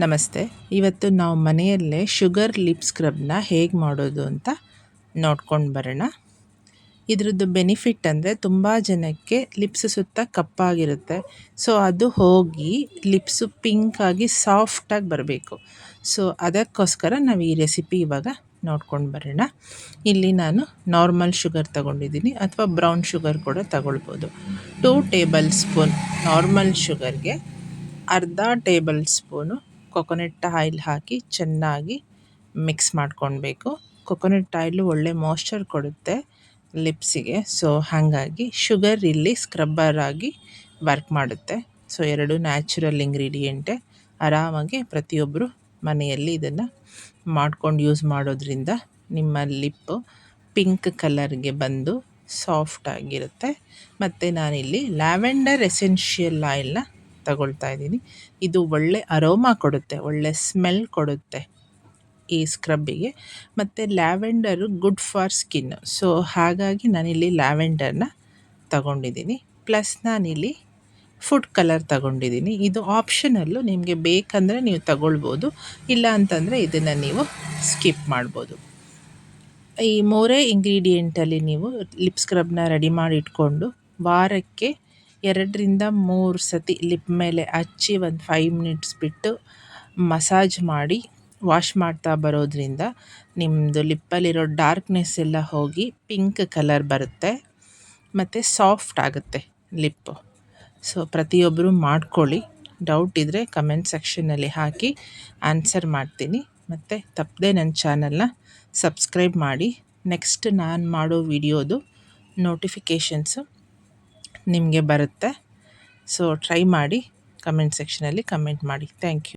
ನಮಸ್ತೆ. ಇವತ್ತು ನಾವು ಮನೆಯಲ್ಲೇ ಶುಗರ್ ಲಿಪ್ ಸ್ಕ್ರಬ್ನ ಹೇಗೆ ಮಾಡೋದು ಅಂತ ನೋಡ್ಕೊಂಡು ಬರೋಣ. ಇದ್ರದ್ದು ಬೆನಿಫಿಟ್ ಅಂದರೆ ತುಂಬ ಜನಕ್ಕೆ ಲಿಪ್ಸ್ ಸುತ್ತ ಕಪ್ಪಾಗಿರುತ್ತೆ. ಸೊ ಅದು ಹೋಗಿ ಲಿಪ್ಸು ಪಿಂಕಾಗಿ ಸಾಫ್ಟಾಗಿ ಬರಬೇಕು. ಸೊ ಅದಕ್ಕೋಸ್ಕರ ನಾವು ಈ ರೆಸಿಪಿ ಇವಾಗ ನೋಡ್ಕೊಂಡು ಬರೋಣ. ಇಲ್ಲಿ ನಾನು ನಾರ್ಮಲ್ ಶುಗರ್ ತಗೊಂಡಿದ್ದೀನಿ ಅಥವಾ ಬ್ರೌನ್ ಶುಗರ್ ಕೂಡ ತಗೊಳ್ಬೋದು. 2 ಟೇಬಲ್ ಸ್ಪೂನ್ ನಾರ್ಮಲ್ ಶುಗರ್ಗೆ ಅರ್ಧ ಟೇಬಲ್ ಸ್ಪೂನು ಕೊಕೊನಟ್ ಆಯಿಲ್ ಹಾಕಿ ಚೆನ್ನಾಗಿ ಮಿಕ್ಸ್ ಮಾಡ್ಕೊಳ್ಬೇಕು. ಕೊಕೊನಟ್ ಆಯಿಲು ಒಳ್ಳೆ ಮಾಯ್ಶ್ಚರ್ ಕೊಡುತ್ತೆ ಲಿಪ್ಸಿಗೆ. ಸೊ ಹಾಗಾಗಿ ಶುಗರ್ ಇಲ್ಲಿ ಸ್ಕ್ರಬ್ಬರ್ ಆಗಿ ವರ್ಕ್ ಮಾಡುತ್ತೆ. ಸೊ 2 ನ್ಯಾಚುರಲ್ ಇಂಗ್ರೀಡಿಯೆಂಟೇ. ಆರಾಮಾಗಿ ಪ್ರತಿಯೊಬ್ಬರು ಮನೆಯಲ್ಲಿ ಇದನ್ನು ಮಾಡ್ಕೊಂಡು ಯೂಸ್ ಮಾಡೋದ್ರಿಂದ ನಿಮ್ಮ ಲಿಪ್ಪು ಪಿಂಕ್ ಕಲರ್ಗೆ ಬಂದು ಸಾಫ್ಟಾಗಿರುತ್ತೆ. ಮತ್ತು ನಾನಿಲ್ಲಿ ಲ್ಯಾವೆಂಡರ್ ಎಸೆನ್ಷಿಯಲ್ ಆಯಿಲ್ನ ತಗೊಳ್ತಾ ಇದ್ದೀನಿ. ಇದು ಒಳ್ಳೆ ಅರೋಮಾ ಕೊಡುತ್ತೆ, ಒಳ್ಳೆ ಸ್ಮೆಲ್ ಕೊಡುತ್ತೆ ಈ ಸ್ಕ್ರಬ್ಬಿಗೆ. ಮತ್ತು ಲ್ಯಾವೆಂಡರು ಗುಡ್ ಫಾರ್ ಸ್ಕಿನ್. ಸೊ ಹಾಗಾಗಿ ನಾನಿಲ್ಲಿ ಲ್ಯಾವೆಂಡರ್ನ ತಗೊಂಡಿದ್ದೀನಿ. ಪ್ಲಸ್ ನಾನಿಲ್ಲಿ ಫುಡ್ ಕಲರ್ ತಗೊಂಡಿದ್ದೀನಿ. ಇದು ಆಪ್ಷನಲ್ಲು, ನಿಮಗೆ ಬೇಕಂದರೆ ನೀವು ತಗೊಳ್ಬೋದು, ಇಲ್ಲ ಅಂತಂದರೆ ಇದನ್ನು ನೀವು ಸ್ಕಿಪ್ ಮಾಡ್ಬೋದು. ಈ 3 ಇಂಗ್ರೀಡಿಯೆಂಟಲ್ಲಿ ನೀವು ಲಿಪ್ ಸ್ಕ್ರಬ್ನ ರೆಡಿ ಮಾಡಿ ಇಟ್ಕೊಂಡು ವಾರಕ್ಕೆ 2-3 ಸತಿ ಲಿಪ್ ಮೇಲೆ ಹಚ್ಚಿ ಒಂದು 5 ಮಿನಿಟ್ಸ್ ಬಿಟ್ಟು ಮಸಾಜ್ ಮಾಡಿ ವಾಶ್ ಮಾಡ್ತಾ ಬರೋದ್ರಿಂದ ನಿಮ್ಮದು ಲಿಪ್ಪಲ್ಲಿರೋ ಡಾರ್ಕ್ನೆಸ್ ಎಲ್ಲ ಹೋಗಿ ಪಿಂಕ್ ಕಲರ್ ಬರುತ್ತೆ ಮತ್ತು ಸಾಫ್ಟ್ ಆಗುತ್ತೆ ಲಿಪ್ಪು. ಸೊ ಪ್ರತಿಯೊಬ್ಬರು ಮಾಡ್ಕೊಳ್ಳಿ. ಡೌಟ್ ಇದ್ದರೆ ಕಮೆಂಟ್ ಸೆಕ್ಷನಲ್ಲಿ ಹಾಕಿ ಆನ್ಸರ್ ಮಾಡ್ತೀನಿ. ಮತ್ತು ತಪ್ಪದೆ ನನ್ನ ಚಾನಲ್ನ ಸಬ್ಸ್ಕ್ರೈಬ್ ಮಾಡಿ. ನೆಕ್ಸ್ಟ್ ನಾನು ಮಾಡೋ ವಿಡಿಯೋದು ನೋಟಿಫಿಕೇಷನ್ಸು ನಿಮಗೆ ಬರುತ್ತೆ. ಸೊ ಟ್ರೈ ಮಾಡಿ, ಕಮೆಂಟ್ ಸೆಕ್ಷನಲ್ಲಿ ಕಮೆಂಟ್ ಮಾಡಿ. Thank you.